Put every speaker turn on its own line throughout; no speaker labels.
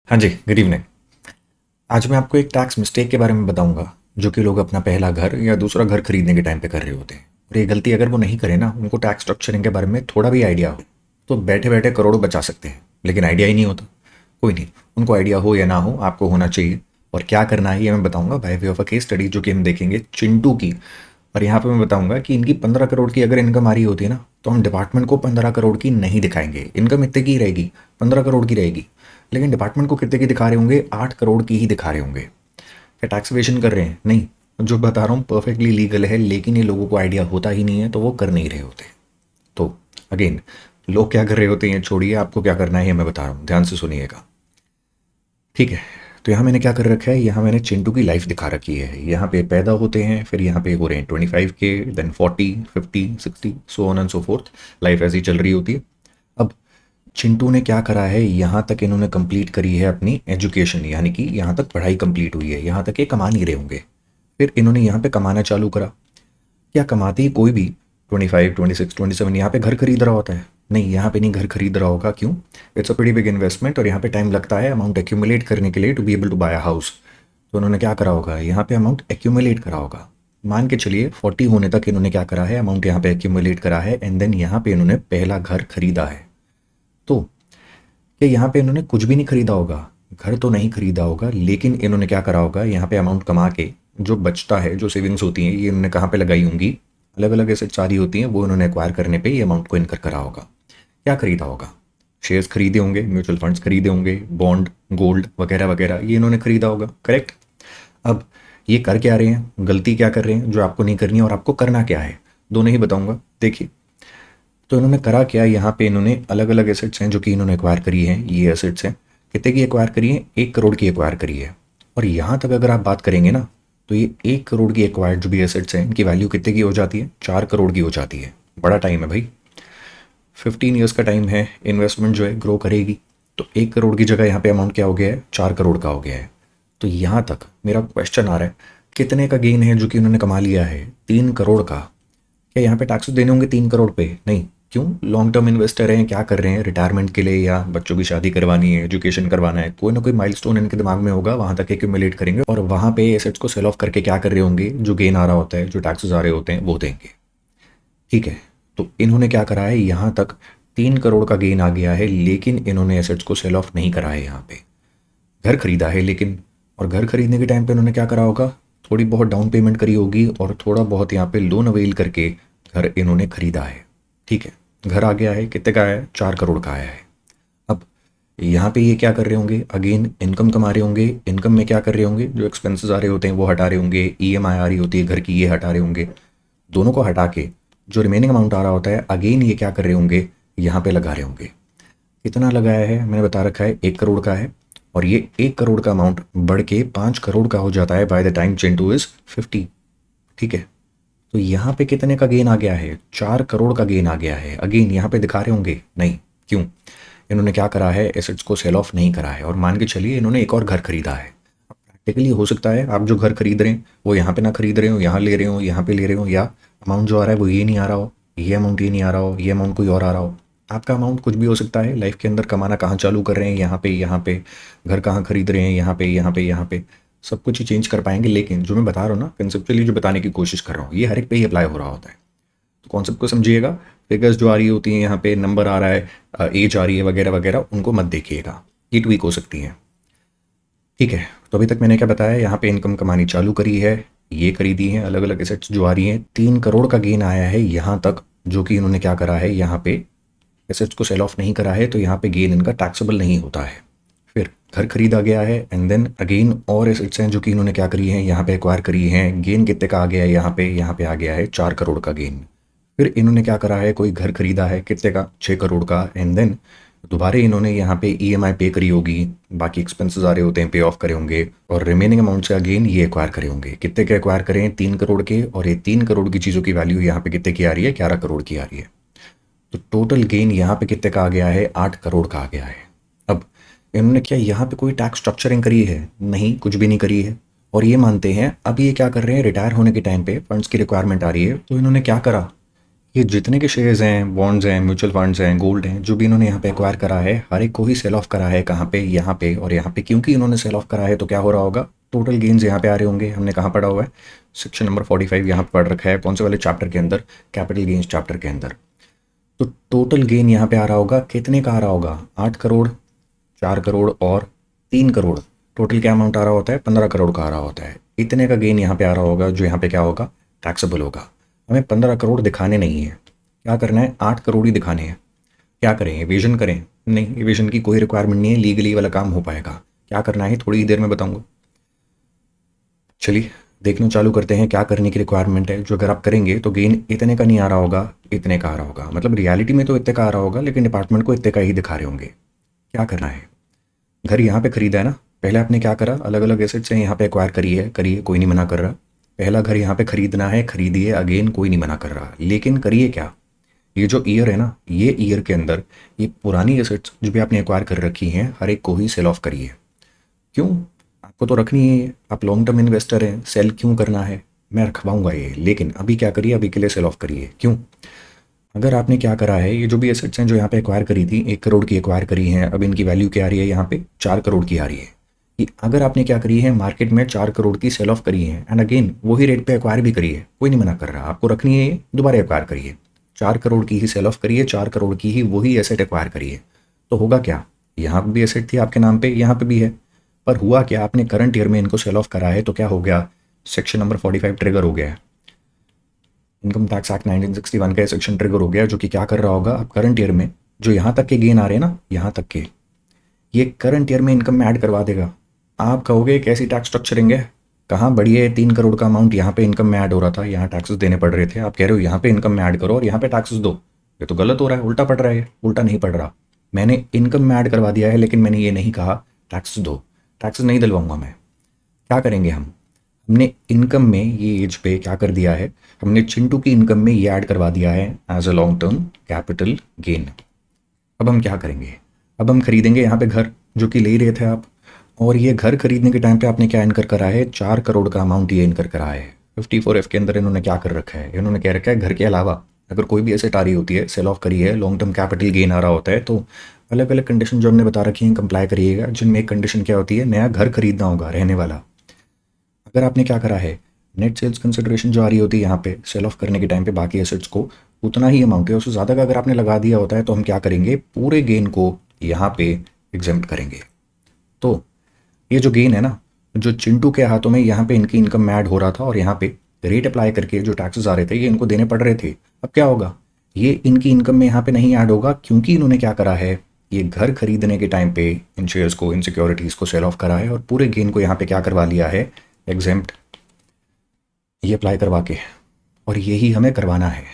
हाँ जी, good evening. आज मैं आपको एक टैक्स मिस्टेक के बारे में बताऊंगा जो कि लोग अपना पहला घर या दूसरा घर खरीदने के टाइम पे कर रहे होते हैं। और ये गलती अगर वो नहीं करें ना, उनको टैक्स स्ट्रक्चरिंग के बारे में थोड़ा भी आइडिया हो तो बैठे बैठे करोड़ों बचा सकते हैं। लेकिन आइडिया ही नहीं होता। कोई नहीं, उनको आइडिया हो या ना हो, आपको होना चाहिए। और क्या करना है ये मैं बताऊंगा by way of a case study, जो कि हम देखेंगे चिंटू की। और यहाँ पे मैं बताऊंगा कि इनकी 15 करोड़ की अगर इनकम आ रही होती है ना, तो हम डिपार्टमेंट को 15 करोड़ की नहीं दिखाएंगे। इनकम इतने की रहेगी, 15 करोड़ की रहेगी। लेकिन डिपार्टमेंट को कितने की दिखा रहे होंगे? 8 करोड़ की ही दिखा रहे होंगे। क्या टैक्स एवेशन कर रहे हैं? नहीं। जो बता रहा हूँ परफेक्टली लीगल है, लेकिन ये लोगों को आइडिया होता ही नहीं है, तो वो कर नहीं रहे होते। तो अगेन, लोग क्या कर रहे होते हैं छोड़िए, आपको क्या करना है ये मैं बता रहा हूँ, ध्यान से सुनिएगा। ठीक है। तो यहाँ मैंने क्या कर रखा है, यहाँ मैंने चिंटू की लाइफ दिखा रखी है। यहाँ पे पैदा होते हैं, फिर यहाँ पे हो रहे हैं 25 के, then 40, 50, 60, so on and so forth. Life ऐसी चल रही होती है। अब चिंटू ने क्या करा है, यहाँ तक इन्होंने कंप्लीट करी है अपनी एजुकेशन, यानी कि यहाँ तक पढ़ाई कंप्लीट हुई है, यहाँ तक ये कमा नहीं रहे होंगे। फिर इन्होंने यहाँ पे कमाना चालू करा। क्या कमाते ही कोई भी 25, 26, 27 यहाँ पे घर खरीद रहा होता है? नहीं, यहाँ पे नहीं घर खरीद रहा होगा। क्यों? It's a pretty big investment, और यहाँ पे टाइम लगता है अमाउंट एक्यूमुलेट करने के लिए to be able to buy a house. तो उन्होंने क्या करा होगा, यहाँ पे अमाउंट एक्यूमुलेट करा होगा। मान के चलिए 40 होने तक इन्होंने क्या करा है, अमाउंट यहाँ पे एक्यूमुलेट करा है, एंड देन यहाँ पे इन्होंने पहला घर खरीदा है। तो कि यहाँ पे इन्होंने कुछ भी नहीं खरीदा होगा, घर तो नहीं खरीदा होगा, लेकिन इन्होंने क्या करा होगा, यहाँ पे अमाउंट कमा के जो बचता है, जो सेविंग्स होती हैं, ये इन्होंने कहाँ पे लगाई होंगी? अलग अलग ऐसे सारी होती हैं, वो इन्होंने एक्वायर करने पे ये अमाउंट को इनकर करा होगा। क्या खरीदा होगा? शेयर्स खरीदे होंगे, म्यूचुअल फंड्स खरीदे होंगे, बॉन्ड, गोल्ड वगैरह वगैरह, ये इन्होंने खरीदा होगा। करेक्ट। अब ये कर क्या रहे हैं, गलती क्या कर रहे हैं जो आपको नहीं करनी है, और आपको करना क्या है, दोनों ही बताऊंगा। देखिए, तो इन्होंने करा क्या, यहाँ पे इन्होंने अलग अलग एसेट्स हैं जो कि इन्होंने एक्वायर करी हैं। ये एसेट्स हैं, कितने की एक्वायर करी है? 1 करोड़ की एक्वायर करी है। और यहाँ तक अगर आप बात करेंगे ना, तो ये 1 करोड़ की एक्वायर्ड जो भी एसेट्स हैं, इनकी वैल्यू कितने की हो जाती है? 4 करोड़ की हो जाती है। बड़ा टाइम है भाई, 15 ईयर्स का टाइम है। इन्वेस्टमेंट जो है ग्रो करेगी। तो 1 करोड़ की जगह यहाँ पे अमाउंट क्या हो गया है? 4 करोड़ का हो गया है। तो यहाँ तक मेरा क्वेश्चन आ रहा है, कितने का गेन है जो कि उन्होंने कमा लिया है? 3 करोड़ का। क्या यहाँ पे टैक्सेस देने होंगे 3 करोड़ पे? नहीं। क्यों? लॉन्ग टर्म इन्वेस्टर हैं, क्या कर रहे हैं, रिटायरमेंट के लिए या बच्चों की शादी करवानी है, एजुकेशन करवाना है, कोई ना कोई माइलस्टोन इनके दिमाग में होगा, वहां तक एक्यूमुलेट करेंगे और वहां पे एसेट्स को सेल ऑफ करके क्या कर रहे होंगे, जो गेन आ रहा होता है, जो टैक्सेस आ रहे होते हैं, वो देंगे। ठीक है। तो इन्होंने क्या करा है, यहाँ तक 3 करोड़ का गेन आ गया है, लेकिन इन्होंने एसेट्स को सेल ऑफ नहीं करा है। यहाँ पे घर खरीदा है लेकिन, और घर खरीदने के टाइम पे उन्होंने क्या करा होगा, थोड़ी बहुत डाउन पेमेंट करी होगी और थोड़ा बहुत यहाँ पे लोन अवेल करके घर इन्होंने खरीदा है। ठीक है। घर आ गया है, कितने का आया है? 4 करोड़ का आया है। अब यहाँ पे ये क्या कर रहे होंगे, अगेन इनकम कमा रहे होंगे। इनकम में क्या कर रहे होंगे, जो एक्सपेंसेस आ रहे होते हैं वो हटा रहे होंगे, ईएमआई आ रही होती है घर की, ये हटा रहे होंगे। दोनों को हटा के जो रिमेनिंग अमाउंट आ रहा होता है, अगेन ये क्या कर रहे होंगे, यहाँ पे लगा रहे होंगे। कितना लगाया है मैंने बता रखा है, 1 करोड़ का है। और ये 1 करोड़ का अमाउंट बढ़ के 5 करोड़ का हो जाता है by the time Chintu is 50। ठीक है। तो यहाँ पे कितने का गेन आ गया है? 4 करोड़ का गेन आ गया है। अगेन यहाँ पे दिखा रहे होंगे नहीं। क्यों? इन्होंने क्या करा है, एसेट्स को सेल ऑफ नहीं करा है, और मान के चलिए इन्होंने एक और घर खरीदा है। प्रैक्टिकली हो सकता है आप जो घर खरीद रहे हैं वो यहाँ पे ना खरीद रहे हो, यहाँ ले रहे हो, यहाँ पे ले रहे हो, या अमाउंट जो आ रहा है वो ये नहीं आ रहा हो, ये अमाउंट ये नहीं आ रहा हो, ये अमाउंट कोई और आ रहा हो। आपका अमाउंट कुछ भी हो सकता है। लाइफ के अंदर कमाना कहाँ चालू कर रहे हैं, यहाँ पे, यहाँ पे। घर कहाँ खरीद रहे हैं, यहाँ पे, यहाँ पे, यहाँ पे। सब कुछ ही चेंज कर पाएंगे, लेकिन जो मैं बता रहा हूँ ना, कंसेप्चुअली जो बताने की कोशिश कर रहा हूँ, ये हर एक पे ही अप्लाई हो रहा होता है। तो कॉन्सेप्ट को समझिएगा। फिगर्स जो आ रही होती हैं यहाँ पे, नंबर आ रहा है, एज आ रही है वगैरह वगैरह, उनको मत देखिएगा, ये ट्वीक हो सकती हैं। ठीक है। तो अभी तक मैंने क्या बताया, यहाँ पे इनकम कमानी चालू करी है, ये खरीदी है, अलग अलग एसेट्स जो आ रही हैं, 3 करोड़ का गेन आया है यहाँ तक, जो कि इन्होंने क्या करा है, यहाँ पे एसेट्स को सेल ऑफ नहीं करा है, तो यहाँ पे गेन इनका टैक्सेबल नहीं होता है। फिर घर खरीदा गया है, एंड देन अगेन और एसेट्स हैं जो कि इन्होंने क्या करी है, यहाँ पे एक्वायर करी हैं। गेन कितने का आ गया है, यहाँ पे आ गया है 4 करोड़ का गेन। फिर इन्होंने क्या करा है, कोई घर खरीदा है, कितने का? 6 करोड़ का। एंड देन दोबारा इन्होंने यहाँ पे ईएमआई पे करी होगी, बाकी एक्सपेंसेस आ रहे होते हैं, पे ऑफ करे होंगे, और रिमेनिंग अमाउंट से अगेन ये एक्वायर करे होंगे। कितने के एक्वायर करें? 3 करोड़ के। और ये 3 करोड़ की चीज़ों की वैल्यू यहाँ पे कितने की आ रही है? 11 करोड़ की आ रही है। तो टोटल गेन यहाँ पे कितने का आ गया है? 8 करोड़ का आ गया है। अब इन्होंने क्या यहाँ पे कोई टैक्स स्ट्रक्चरिंग करी है? नहीं, कुछ भी नहीं करी है। और ये मानते हैं, अब ये क्या कर रहे हैं, रिटायर होने के टाइम पे फंड्स की रिक्वायरमेंट आ रही है, तो इन्होंने क्या करा, ये जितने के शेयर्स हैं, बॉन्ड्स हैं, म्यूचुअल फंड्स हैं, गोल्ड हैं, जो भी इन्होंने यहाँ पे एक्वायर करा है, हर एक को ही सेल ऑफ करा है। कहाँ पे? यहाँ पे और यहाँ पे। क्योंकि इन्होंने सेल ऑफ करा है तो क्या हो रहा होगा? टोटल गेन्स यहाँ पे आ रहे होंगे। हमने कहाँ पढ़ा हुआ है? सेक्शन नंबर 45 यहाँ पे पढ़ रखा है। कौन से वाले चैप्टर के अंदर? कैपिटल गेन्स चैप्टर के अंदर। तो टोटल गेन यहाँ पे आ रहा होगा। कितने का आ रहा होगा? 8 करोड़, 4 करोड़ और 3 करोड़। टोटल क्या अमाउंट आ रहा होता है? 15 करोड़ का आ रहा होता है। इतने का गेन यहाँ पे आ रहा होगा, जो यहाँ पे क्या होगा? टैक्सेबल होगा। हमें 15 करोड़ दिखाने नहीं है। क्या करना है? 8 करोड़ ही दिखाने हैं। क्या करें? एविजन करें? नहीं, एविजन की कोई रिक्वायरमेंट नहीं है। लीगली वाला काम हो पाएगा। क्या करना है थोड़ी ही देर में बताऊंगा। चलिए देखना चालू करते हैं क्या करने की रिक्वायरमेंट है। जो अगर आप करेंगे तो गेन इतने का नहीं आ रहा होगा, इतने का आ रहा होगा। मतलब रियलिटी में तो इतने का आ रहा होगा, लेकिन डिपार्टमेंट को इतने का ही दिखा रहे होंगे। क्या करना है? घर यहाँ पे खरीदा है ना। पहले आपने क्या करा? अलग अलग एसेट्स हैं यहाँ पे एक्वायर करिए, करिए, कोई नहीं मना कर रहा। पहला घर यहाँ पे खरीदना है, खरीदिए, अगेन कोई नहीं मना कर रहा। लेकिन करिए क्या? ये जो ईयर है ना, ये ईयर के अंदर ये पुरानी एसेट्स जो भी आपने एक्वायर कर रखी हैं, हर एक को ही सेल ऑफ करिए। क्यों? आपको तो रखनी है। आप लॉन्ग टर्म इन्वेस्टर हैं, सेल क्यों करना है? मैं रखवाऊंगा ये, लेकिन अभी क्या करिए? अभी के लिए सेल ऑफ करिए। क्यों? अगर आपने क्या करा है, ये जो भी एसेट्स हैं जो यहाँ पे एक्वायर करी थी, 1 करोड़ की एक्वायर करी हैं, अब इनकी वैल्यू क्या आ रही है? यहाँ पे 4 करोड़ की आ रही है। कि अगर आपने क्या करी है, मार्केट में 4 करोड़ की सेल ऑफ करी है, एंड अगेन वही रेट पे एक्वायर भी करी है, कोई नहीं मना कर रहा। आपको रखनी है ये, दोबारा एक्वायर करिए। 4 करोड़ की ही सेल ऑफ करिए, 4 करोड़ की ही वही एसेट एक्वायर करिए। तो होगा क्या? यहाँ पे भी एसेट थी आपके नाम पे, यहाँ पे भी है। पर हुआ क्या? आपने करंट ईयर में इनको सेल ऑफ करा है, तो क्या हो गया? सेक्शन नंबर 45 ट्रिगर हो गया है। इनकम टैक्स एक्ट 1961 का सेक्शन ट्रिगर हो गया, जो कि क्या कर रहा होगा? आप करंट ईयर में जो यहाँ तक के गेन आ रहे हैं ना, यहाँ तक के, ये करंट ईयर में इनकम में ऐड करवा देगा। आप कहोगे कैसी टैक्स स्ट्रक्चरिंग है? कहाँ बढ़िया है? 3 करोड़ का अमाउंट यहाँ पे इनकम में ऐड हो रहा था, यहाँ टैक्सेस देने पड़ रहे थे। आप कह रहे हो यहाँ पे इनकम में ऐड करो और यहाँ पे टैक्सेस दो। ये तो गलत हो रहा है, उल्टा पड़ रहा है। उल्टा नहीं पड़ रहा। मैंने इनकम में ऐड करवा दिया है, लेकिन मैंने ये नहीं कहा टैक्सेस दो। टैक्सेस नहीं दिलवाऊंगा मैं। क्या करेंगे हम? हमने इनकम में ये एज पे क्या कर दिया है? हमने चिंटू की इनकम में ये ऐड करवा दिया है as a long term capital gain. अब हम क्या करेंगे? अब हम खरीदेंगे यहाँ पे घर, जो कि ले ही रहे थे आप। और ये घर खरीदने के टाइम पे आपने क्या इनकर करा है? 4 करोड़ का अमाउंट ये इनकर करा है। 54F के अंदर इन्होंने क्या कर रखा है? इन्होंने कह रखा है घर के अलावा अगर कोई भी एसेट आ रही होती है, सेल ऑफ करी है, लॉन्ग टर्म कैपिटल गेन आ रहा होता है, तो अलग अलग कंडीशन जो हमने बता रखी हैं कंप्लाई करिएगा। जिनमें एक कंडीशन क्या होती है? नया घर खरीदना होगा, रहने वाला। अगर आपने क्या करा है, नेट सेल्स कंसिडरेशन जो आ रही होती है यहाँ पे सेल ऑफ करने के टाइम पे, बाकी एसेट्स को उतना ही अमाउंट है, उससे ज़्यादा का अगर आपने लगा दिया होता है, तो हम क्या करेंगे? पूरे गेन को यहाँ पे एग्जेम्प्ट करेंगे। तो ये जो गेन है ना, जो चिंटू के हाथों में यहाँ पे इनकी इनकम में ऐड हो रहा था, और यहाँ पे रेट अप्लाई करके जो टैक्सेस आ रहे थे, ये इनको देने पड़ रहे थे। अब क्या होगा? ये इनकी इनकम में यहाँ पे नहीं ऐड होगा, क्योंकि इन्होंने क्या करा है? ये घर खरीदने के टाइम पे इन शेयर्स को, इन सिक्योरिटीज़ को सेल ऑफ करा है, और पूरे गेन को यहाँ पे क्या करवा लिया है? एग्जेम्प्ट ये अप्लाई करवा के। और यही हमें करवाना है।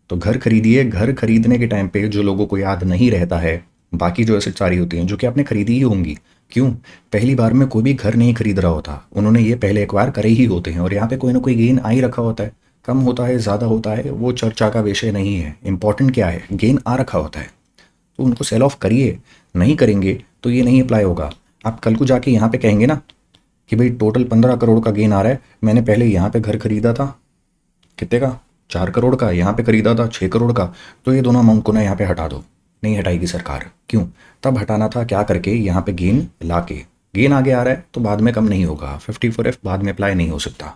तो घर खरीदिए। घर खरीदने के टाइम पे जो लोगों को याद नहीं रहता है, बाकी जो एसेट्स सारी होती हैं जो कि आपने खरीदी ही होंगी। क्यों? पहली बार में कोई भी घर नहीं खरीद रहा होता, उन्होंने ये पहले एक्वायर करे ही होते हैं, और यहाँ पे कोई ना कोई गेन आ ही रखा होता है। कम होता है, ज़्यादा होता है, वो चर्चा का विषय नहीं है। इंपॉर्टेंट क्या है? गेन आ रखा होता है, तो उनको सेल ऑफ करिए। नहीं करेंगे तो ये नहीं अप्लाई होगा। आप कल को जाके यहाँ पे कहेंगे ना कि भाई टोटल 15 करोड़ का गेन आ रहा है, मैंने पहले यहाँ पे घर खरीदा था, कितने का? 4 करोड़ का। यहाँ पे खरीदा था 6 करोड़ का। तो ये दोनों अमाउंट को ना यहाँ पे हटा दो। नहीं हटाएगी सरकार। क्यों? तब हटाना था क्या करके? यहाँ पे गेन ला के। गेन आगे आ रहा है तो बाद में कम नहीं होगा। 54F बाद में अप्लाई नहीं हो सकता।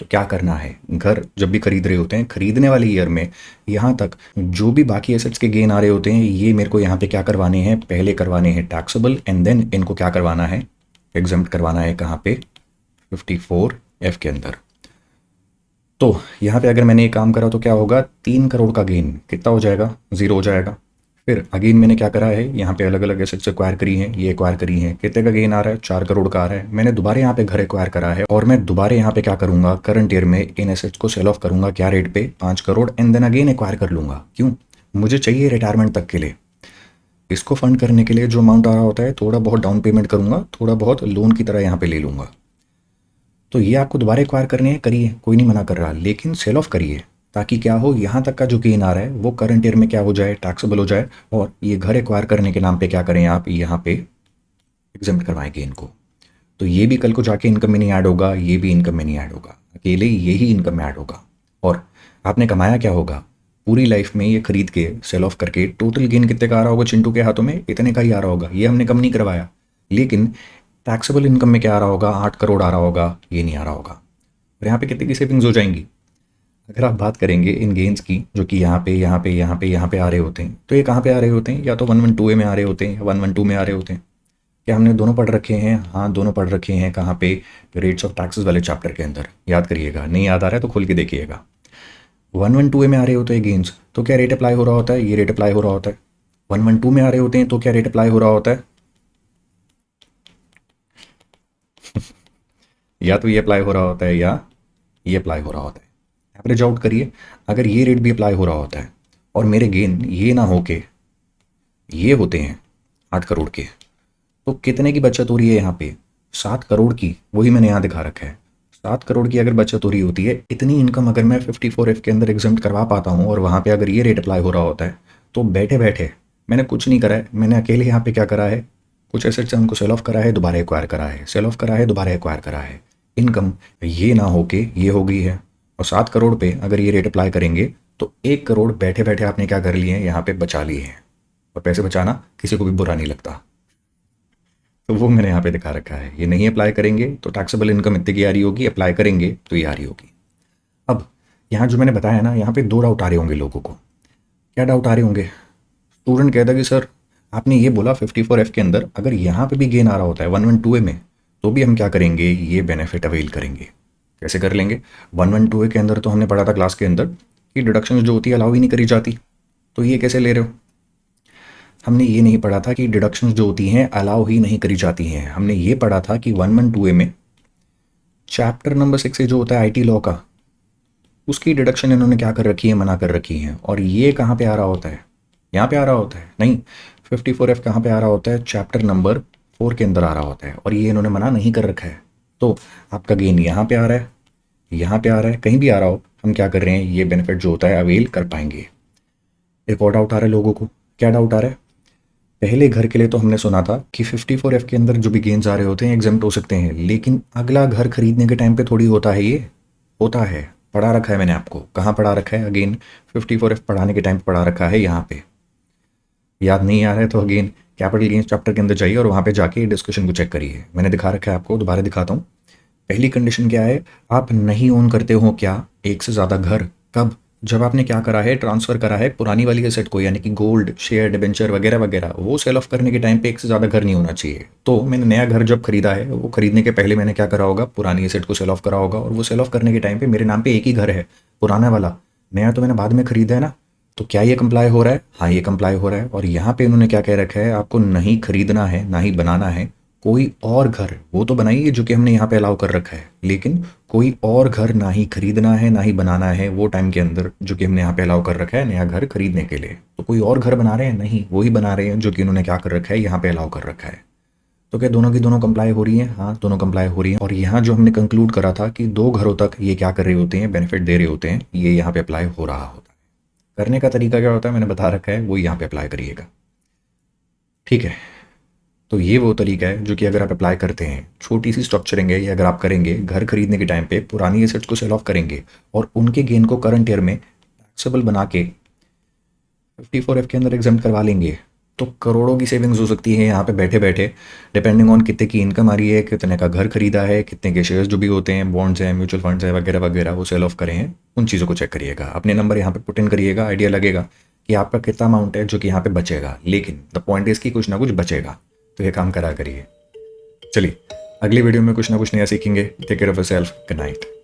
तो क्या करना है? घर जब भी खरीद रहे होते हैं, खरीदने वाले ईयर में यहाँ तक जो भी बाकी एसेट्स के गेन आ रहे होते हैं, ये मेरे को यहाँ पे क्या करवाने हैं? पहले करवाने हैं टैक्सेबल, एंड देन इनको क्या करवाना है? एग्जम्प्ट करवाना है। कहाँ पे? 54F के अंदर। तो यहाँ पे अगर मैंने ये काम करा तो क्या होगा? 3 करोड़ का गेन कितना हो जाएगा? 0 हो जाएगा। फिर अगेन मैंने क्या करा है? यहाँ पे अलग अलग एसेट्स एक्वायर करी हैं, ये एक्वायर करी हैं, कितने का गेन आ रहा है? 4 करोड़ का आ रहा है। मैंने दोबारा यहाँ पे घर एक्वायर करा है, और मैं दोबारा यहाँ पे क्या करूँगा? करंट ईयर में इन एसेट्स को सेल ऑफ करूँगा। क्या रेट पे? 5 crore, and then again acquire कर लूँगा। क्यों? मुझे चाहिए रिटायरमेंट तक के लिए। इसको फंड करने के लिए जो अमाउंट आ रहा होता है, थोड़ा बहुत डाउन पेमेंट करूँगा, थोड़ा बहुत लोन की तरह यहाँ पे ले लूँगा। तो ये आपको दोबारा एक्वायर करने हैं, करिए, कोई नहीं मना कर रहा, लेकिन सेल ऑफ करिए, ताकि क्या हो? यहाँ तक का जो गेन आ रहा है वो करंट ईयर में क्या हो जाए? टैक्सेबल हो जाए। और ये घर एक्वायर करने के नाम पे क्या करें आप? यहाँ पे एग्जेम्प्ट करवाएं गेन को। तो ये भी कल को जाके इनकम में नहीं ऐड होगा, ये भी इनकम में नहीं ऐड होगा, अकेले यही इनकम में ऐड होगा। और आपने कमाया क्या होगा? पूरी लाइफ में ये खरीद के सेल ऑफ करके टोटल गेन कितने का आ रहा होगा चिंटू के हाथों में? इतने का ही आ रहा होगा। ये हमने कम नहीं करवाया। लेकिन टैक्सेबल इनकम में क्या आ रहा होगा? 8 करोड़ आ रहा होगा, ये नहीं आ रहा होगा। और यहाँ पे कितने की सेविंग्स हो जाएंगी? अगर आप बात करेंगे इन गेन्स की, जो कि यहाँ पे आ रहे होते हैं, तो ये कहाँ पे आ रहे होते हैं? या तो 112A में आ रहे होते हैं या 112 में आ रहे होते हैं। क्या हमने दोनों पढ़ रखे हैं? हाँ, दोनों पढ़ रखे हैं। कहाँ पे? रेट्स ऑफ टैक्सेस वाले चैप्टर के अंदर। याद करिएगा, नहीं याद आ रहा है तो खोल के देखिएगा। 112A में आ रहे होते हैं गेन्स, तो क्या रेट अप्लाई हो रहा होता है? ये रेट अप्लाई हो रहा होता है। 112 में आ रहे होते हैं तो क्या रेट अप्लाई हो रहा होता है? या तो ये अप्लाई हो रहा होता है या ये अप्लाई हो रहा होता है। एवरेज आउट करिए, अगर ये रेट भी अप्लाई हो रहा होता है और मेरे गेन ये ना होके ये होते हैं 8 करोड़ के, तो कितने की बचत हो रही है यहाँ पे? 7 करोड़ की। वही मैंने यहाँ दिखा रखा है। 7 करोड़ की अगर बचत हो रही होती है, इतनी इनकम अगर मैं 54F के अंदर एग्जाम्प्ट करवा पाता हूँ और वहाँ पे अगर ये रेट अप्लाई हो रहा होता है, तो बैठे बैठे मैंने कुछ नहीं करा है। मैंने अकेले यहाँ पे क्या करा है? कुछ एसेट्स उनको सेल ऑफ करा है, दोबारा एक्वायर करा है, सेल ऑफ करा है, दोबारा एक्वायर करा है। इनकम ये ना होके ये हो गई है। और 7 करोड़ पे अगर ये रेट अप्लाई करेंगे तो 1 करोड़ बैठे बैठे आपने क्या कर लिए हैं? यहाँ पे बचा लिए हैं। और पैसे बचाना किसी को भी बुरा नहीं लगता, तो वो मैंने यहाँ पे दिखा रखा है। ये नहीं अप्लाई करेंगे तो टैक्सेबल इनकम इतनी की आ रही होगी, अप्लाई करेंगे तो ये आ रही होगी। अब यहाँ जो मैंने बताया ना, यहाँ पे 2 डाउट आ रहे होंगे लोगों को। क्या डाउट आ रहे होंगे? स्टूडेंट कहता है कि सर आपने ये बोला 54F के अंदर अगर यहाँ पे भी गेन आ रहा होता है 112A में, तो भी हम क्या करेंगे? ये बेनिफिट अवेल करेंगे। कैसे कर लेंगे? 112A के अंदर तो हमने पढ़ा था क्लास के अंदर कि डिडक्शन जो होती है अलाउ ही नहीं करी जाती, तो ये कैसे ले रहे हो? हमने ये नहीं पढ़ा था कि डिडक्शंस जो होती हैं अलाउ ही नहीं करी जाती हैं। हमने ये पढ़ा था कि 112A में चैप्टर नंबर 6 से जो होता है आईटी लॉ का, उसकी डिडक्शन इन्होंने क्या कर रखी है? मना कर रखी है। और ये कहाँ पे आ रहा होता है? यहाँ पे आ रहा होता है? नहीं, 54F कहाँ पे आ रहा होता है? चैप्टर नंबर 4 के अंदर आ रहा होता है, और ये इन्होंने मना नहीं कर रखा है। तो आपका गेन यहाँ पे आ रहा है, यहाँ पे आ रहा है, कहीं भी आ रहा हो, हम क्या कर रहे हैं? ये बेनिफिट जो होता है अवेल कर पाएंगे। एक और डाउट आ रहा है लोगों को। क्या डाउट आ रहा है? पहले घर के लिए तो हमने सुना था कि 54F के अंदर जो भी गेन्स आ रहे होते हैं एग्जाम्प्ट हो सकते हैं, लेकिन अगला घर खरीदने के टाइम पे थोड़ी होता है। ये होता है, पढ़ा रखा है मैंने आपको। कहाँ पढ़ा रखा है? अगेन 54F पढ़ाने के टाइम पे पढ़ा रखा है यहाँ पे। याद नहीं आ रहा है तो अगेन कैपिटल गेन्स चैप्टर के अंदर जाइए और वहाँ पे जाके डिस्कशन को चेक करिए। मैंने दिखा रखा है आपको, दोबारा दिखाता हूँ। पहली कंडीशन क्या है? आप नहीं ओन करते हो क्या एक से ज़्यादा घर? कब? जब आपने क्या करा है? ट्रांसफ़र करा है पुरानी वाली एसेट को, यानी कि गोल्ड, शेयर, डिबेंचर वगैरह वगैरह। वो सेल ऑफ करने के टाइम पे एक से ज़्यादा घर नहीं होना चाहिए। तो मैंने नया घर जब खरीदा है, वो खरीदने के पहले मैंने क्या करा होगा? पुरानी एसेट को सेल ऑफ करा होगा, और वो सेल ऑफ करने के टाइम पे मेरे नाम पे एक ही घर है, पुराना वाला। नया तो मैंने बाद में खरीदा है ना। तो क्या ये कंप्लाई हो रहा है? हाँ, ये कंप्लाई हो रहा है। और यहाँ पे उन्होंने क्या कह रखा है? आपको नहीं खरीदना है, ना ही बनाना है कोई और घर। वो तो बनाइए जो कि हमने यहाँ पे अलाउ कर रखा है, लेकिन कोई और घर ना ही खरीदना है, ना ही बनाना है वो टाइम के अंदर जो कि हमने यहाँ पे अलाउ कर रखा है नया घर खरीदने के लिए। तो कोई और घर बना रहे हैं? नहीं, वही बना रहे हैं जो कि उन्होंने क्या कर रखा है? यहाँ पे अलाउ कर रखा है। तो क्या दोनों की दोनों कंप्लाई हो रही हैं? हाँ, दोनों कंप्लाई हो रही हैं। और यहाँ जो हमने कंक्लूड करा था कि 2 घरों तक ये क्या कर रहे होते हैं? बेनिफिट दे रहे होते हैं, ये यहाँ पे अप्लाई हो रहा होता है। करने का तरीका क्या होता है? मैंने बता रखा है, वो यहाँ पे अप्लाई करिएगा। ठीक है, तो ये वो तरीका है जो कि अगर आप अप्लाई करते हैं, छोटी सी स्ट्रक्चरिंग है ये। अगर आप करेंगे घर खरीदने के टाइम पे पुरानी एसेट्स को सेल ऑफ करेंगे और उनके गेन को करंट ईयर में टैक्सेबल बना के 54F के अंदर एग्जाम्प्ट करवा लेंगे, तो करोड़ों की सेविंग्स हो सकती है यहाँ पे बैठे बैठे। डिपेंडिंग ऑन कितने की इनकम आ रही है, कितने का घर खरीदा है, कितने के शेयर्स जो भी होते हैं, बॉन्ड्स हैं, म्यूचुअल फंड्स हैं वगैरह वगैरह, वो सेल ऑफ करे हैं। उन चीज़ों को चेक करिएगा, अपने नंबर यहाँ पे पुट इन करिएगा, आइडिया लगेगा कि आपका कितना अमाउंट है जो कि यहाँ पे बचेगा। लेकिन द पॉइंट इज कि कुछ ना कुछ बचेगा, तो ये काम करा करिए। चलिए, अगली वीडियो में कुछ ना कुछ नया सीखेंगे। Take care of yourself. Good night.